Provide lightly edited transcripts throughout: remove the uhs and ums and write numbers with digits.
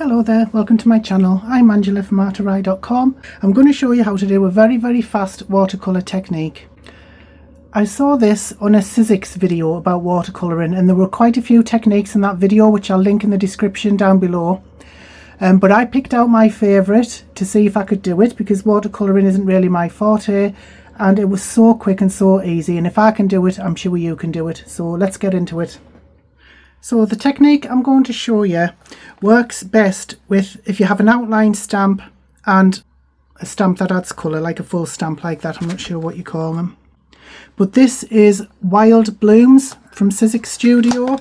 Hello there, welcome to my channel. I'm Angela from Watercoloring.com. I'm going to show you how to do a very fast watercolour technique. I saw this on a Sizzix video about watercolouring, and there were quite a few techniques in that video which I'll link in the description down below. But I picked out my favourite to see if I could do it, because watercolouring isn't really my forte, and it was so quick and so easy, and if I can do it, I'm sure you can do it. So let's get into it. So the technique I'm going to show you works best with if you have an outline stamp and a stamp that adds colour, like a full stamp like that. I'm not sure what you call them. But this is Wild Blooms from Sizzix Studio,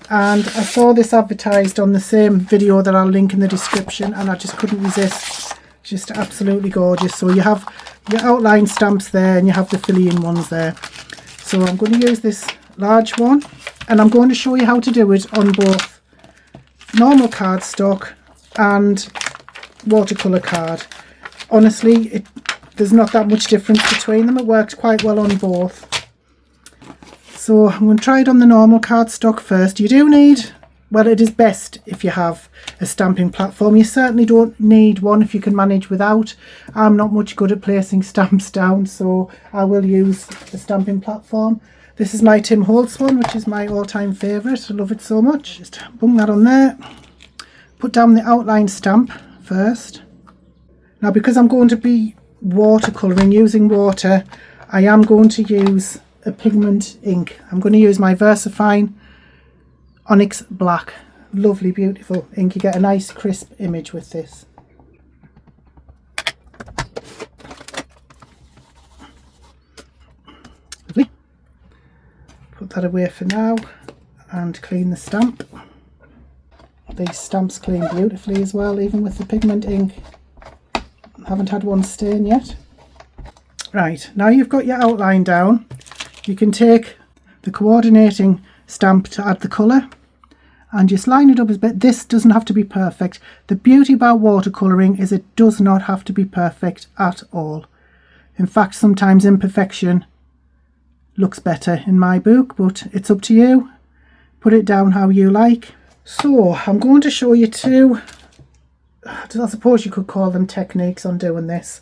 and I saw this advertised on the same video that I'll link in the description, and I just couldn't resist. Just absolutely gorgeous. So you have your outline stamps there and you have the fill-in ones there. So I'm going to use this large one, and I'm going to show you how to do it on both normal cardstock and watercolour card. Honestly, there's not that much difference between them. It works quite well on both. So I'm going to try it on the normal cardstock first. You do need, well, it is best if you have a stamping platform. You certainly don't need one if you can manage without. I'm not much good at placing stamps down, so I will use the stamping platform. This is my Tim Holtz one, which is my all-time favourite. I love it so much. Just bung that on there. Put down the outline stamp first. Now, because I'm going to be watercolouring using water, I am going to use a pigment ink. I'm going to use my VersaFine Onyx Black. Lovely, beautiful ink. You get a nice crisp image with this. Lovely. Put that away for now and clean the stamp. These stamps clean beautifully as well, even with the pigment ink. Haven't had one stain yet. Right, now you've got your outline down, you can take the coordinating stamp to add the colour and just line it up a bit. This doesn't have to be perfect. The beauty about watercolouring is it does not have to be perfect at all. In fact, sometimes imperfection looks better in my book, but it's up to you. Put it down how you like. So I'm going to show you two, I suppose you could call them techniques on doing this.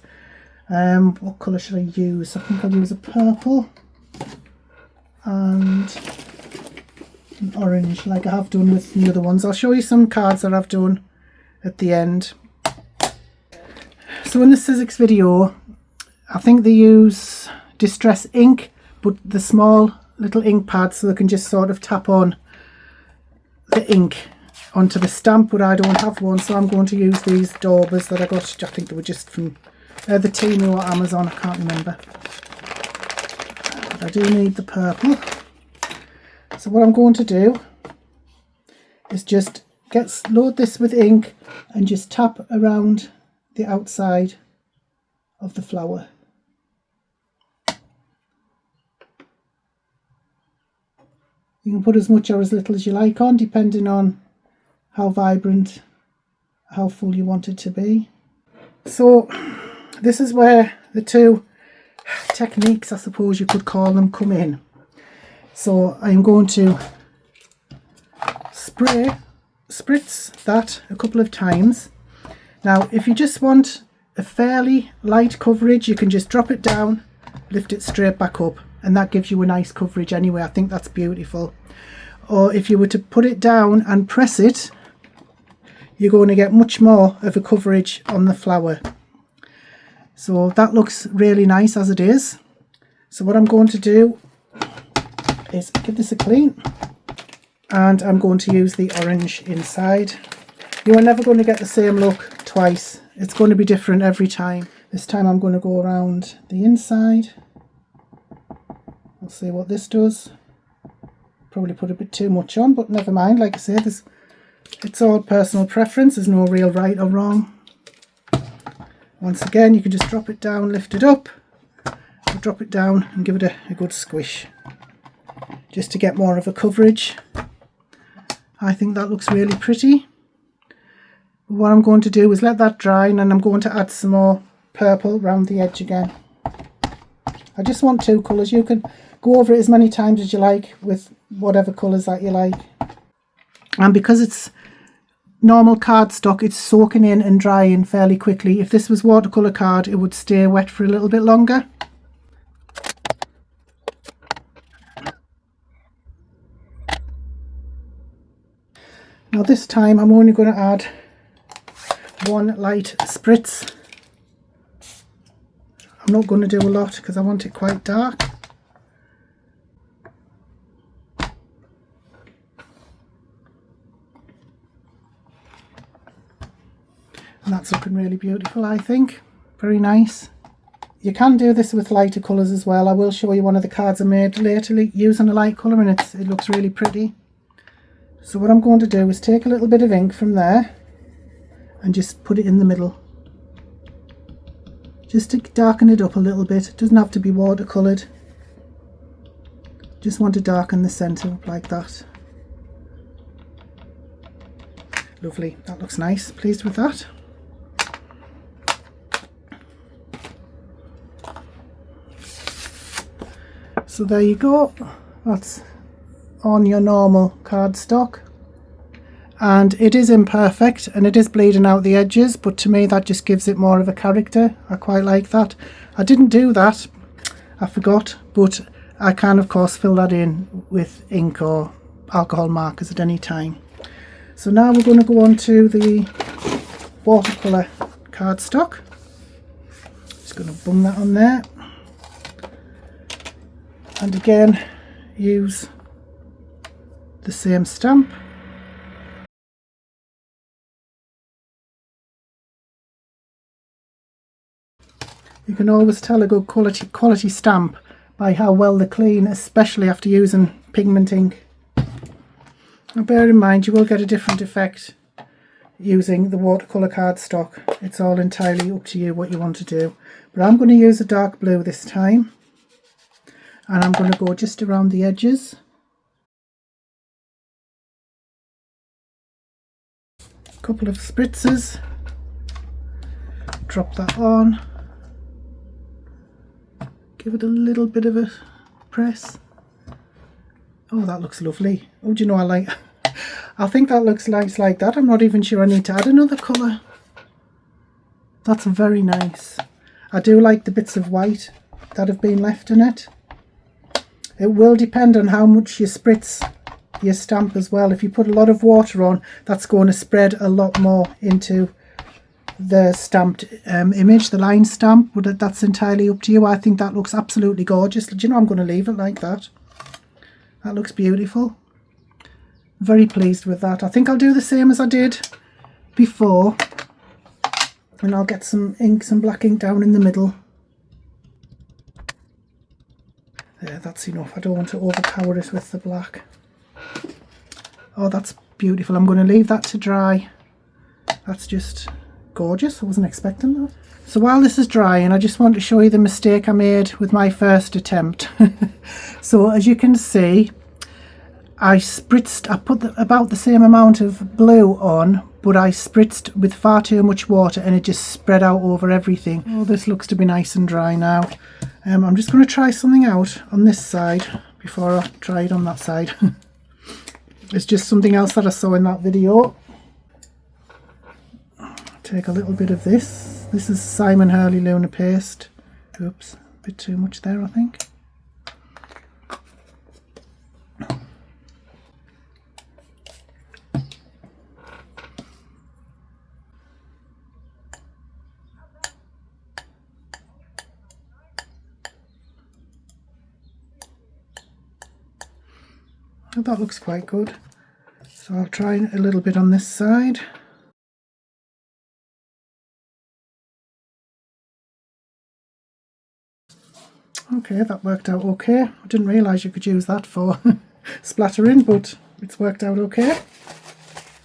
What colour should I use? I think I'll use a purple and an orange, like I have done with the other ones. I'll show you some cards that I've done at the end. So in the Sizzix video, I think they use distress ink, but the small little ink pads, so they can just sort of tap on the ink onto the stamp, but I don't have one, so I'm going to use these daubers that I got. I think they were just from the Temu or Amazon, I can't remember. But I do need the purple. So what I'm going to do is just load this with ink and just tap around the outside of the flower. You can put as much or as little as you like on, depending on how vibrant, how full you want it to be. So this is where the two techniques, I suppose you could call them, come in. So I'm going to spritz that a couple of times. Now, if you just want a fairly light coverage, you can just drop it down, lift it straight back up, and that gives you a nice coverage anyway. I think that's beautiful. Or if you were to put it down and press it, you're going to get much more of a coverage on the flower. So that looks really nice as it is. So what I'm going to do is give this a clean, and I'm going to use the orange inside. You are never going to get the same look twice. It's going to be different every time. This time I'm going to go around the inside. We'll see what this does. Probably put a bit too much on, but never mind. Like I say, it's all personal preference. There's no real right or wrong. Once again, you can just drop it down, lift it up, drop it down and give it a good squish, just to get more of a coverage. I think that looks really pretty. What I'm going to do is let that dry, and then I'm going to add some more purple around the edge again. I just want two colours. You can go over it as many times as you like with whatever colours that you like. And because it's normal cardstock, it's soaking in and drying fairly quickly. If this was watercolour card, it would stay wet for a little bit longer. Now this time I'm only going to add one light spritz. I'm not going to do a lot because I want it quite dark. And that's looking really beautiful, I think. Very nice. You can do this with lighter colours as well. I will show you one of the cards I made later using a light colour, and it looks really pretty. So what I'm going to do is take a little bit of ink from there and just put it in the middle. Just to darken it up a little bit. It doesn't have to be watercoloured. Just want to darken the centre up like that. Lovely, that looks nice. Pleased with that. So there you go, that's on your normal cardstock, and it is imperfect and it is bleeding out the edges, but to me that just gives it more of a character. I quite like that. I didn't do that, I forgot, but I can of course fill that in with ink or alcohol markers at any time. So now we're going to go on to the watercolour cardstock. Just going to bung that on there. And again, use the same stamp. You can always tell a good quality stamp by how well they clean, especially after using pigment ink. Now bear in mind, you will get a different effect using the watercolour cardstock. It's all entirely up to you what you want to do. But I'm going to use a dark blue this time. And I'm going to go just around the edges. A couple of spritzes. Drop that on. Give it a little bit of a press. Oh, that looks lovely. Oh, do you know, I think that looks nice like that. I'm not even sure I need to add another colour. That's very nice. I do like the bits of white that have been left in it. It will depend on how much you spritz your stamp as well. If you put a lot of water on, that's going to spread a lot more into the stamped image, the line stamp, but that's entirely up to you. I think that looks absolutely gorgeous. Do you know, I'm going to leave it like that. That looks beautiful. Very pleased with that. I think I'll do the same as I did before, and I'll get some ink, some black ink down in the middle. There, that's enough. I don't want to overpower it with the black. Oh, that's beautiful. I'm going to leave that to dry. That's just gorgeous. I wasn't expecting that. So while this is drying, I just want to show you the mistake I made with my first attempt. So as you can see, I put about the same amount of blue on, but I spritzed with far too much water and it just spread out over everything. Oh, this looks to be nice and dry now. I'm just going to try something out on this side before I try it on that side. It's just something else that I saw in that video. Take a little bit of this. This is Simon Hurley Lunar Paste. Oops, a bit too much there, I think. Oh, that looks quite good. So I'll try a little bit on this side. Okay, that worked out okay. I didn't realise you could use that for splattering, but it's worked out okay.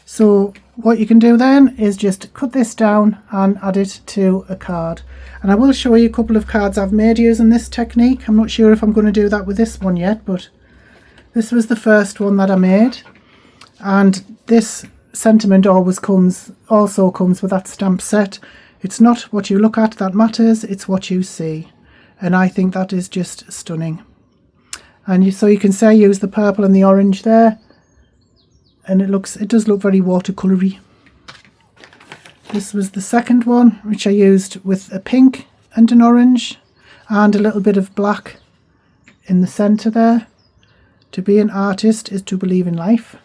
So what you can do then is just cut this down and add it to a card. And I will show you a couple of cards I've made using this technique. I'm not sure if I'm going to do that with this one yet, but this was the first one that I made. And this sentiment also comes with that stamp set. It's not what you look at that matters, it's what you see. And I think that is just stunning. And so you can say use the purple and the orange there, and it does look very watercolory. This was the second one, which I used with a pink and an orange and a little bit of black in the centre there. To be an artist is to believe in life.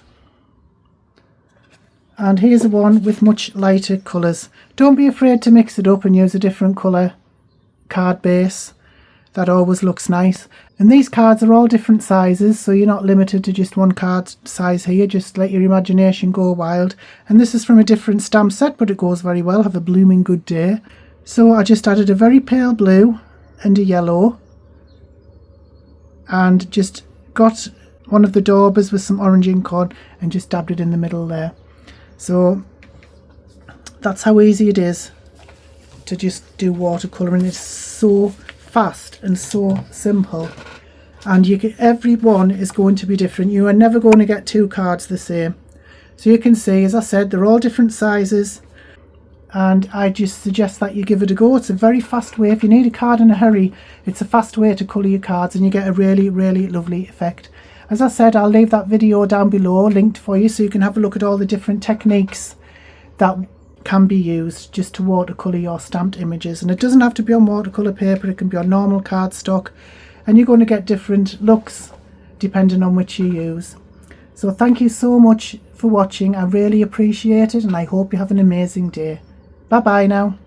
And here's a one with much lighter colours. Don't be afraid to mix it up and use a different colour card base. That always looks nice. And these cards are all different sizes, so you're not limited to just one card size here. Just let your imagination go wild. And this is from a different stamp set, but it goes very well. Have a blooming good day. So I just added a very pale blue and a yellow, and just got one of the daubers with some orange ink on and just dabbed it in the middle there. So that's how easy it is to just do watercolouring. It's so fast and so simple, and every one is going to be different. You are never going to get two cards the same. So you can see, as I said, they're all different sizes, and I just suggest that you give it a go. It's a very fast way. If you need a card in a hurry, it's a fast way to colour your cards, and you get a really, really lovely effect. As I said, I'll leave that video down below linked for you, so you can have a look at all the different techniques that can be used just to watercolour your stamped images. And it doesn't have to be on watercolour paper, it can be on normal cardstock, and you're going to get different looks depending on which you use. So thank you so much for watching. I really appreciate it, and I hope you have an amazing day. Bye bye now.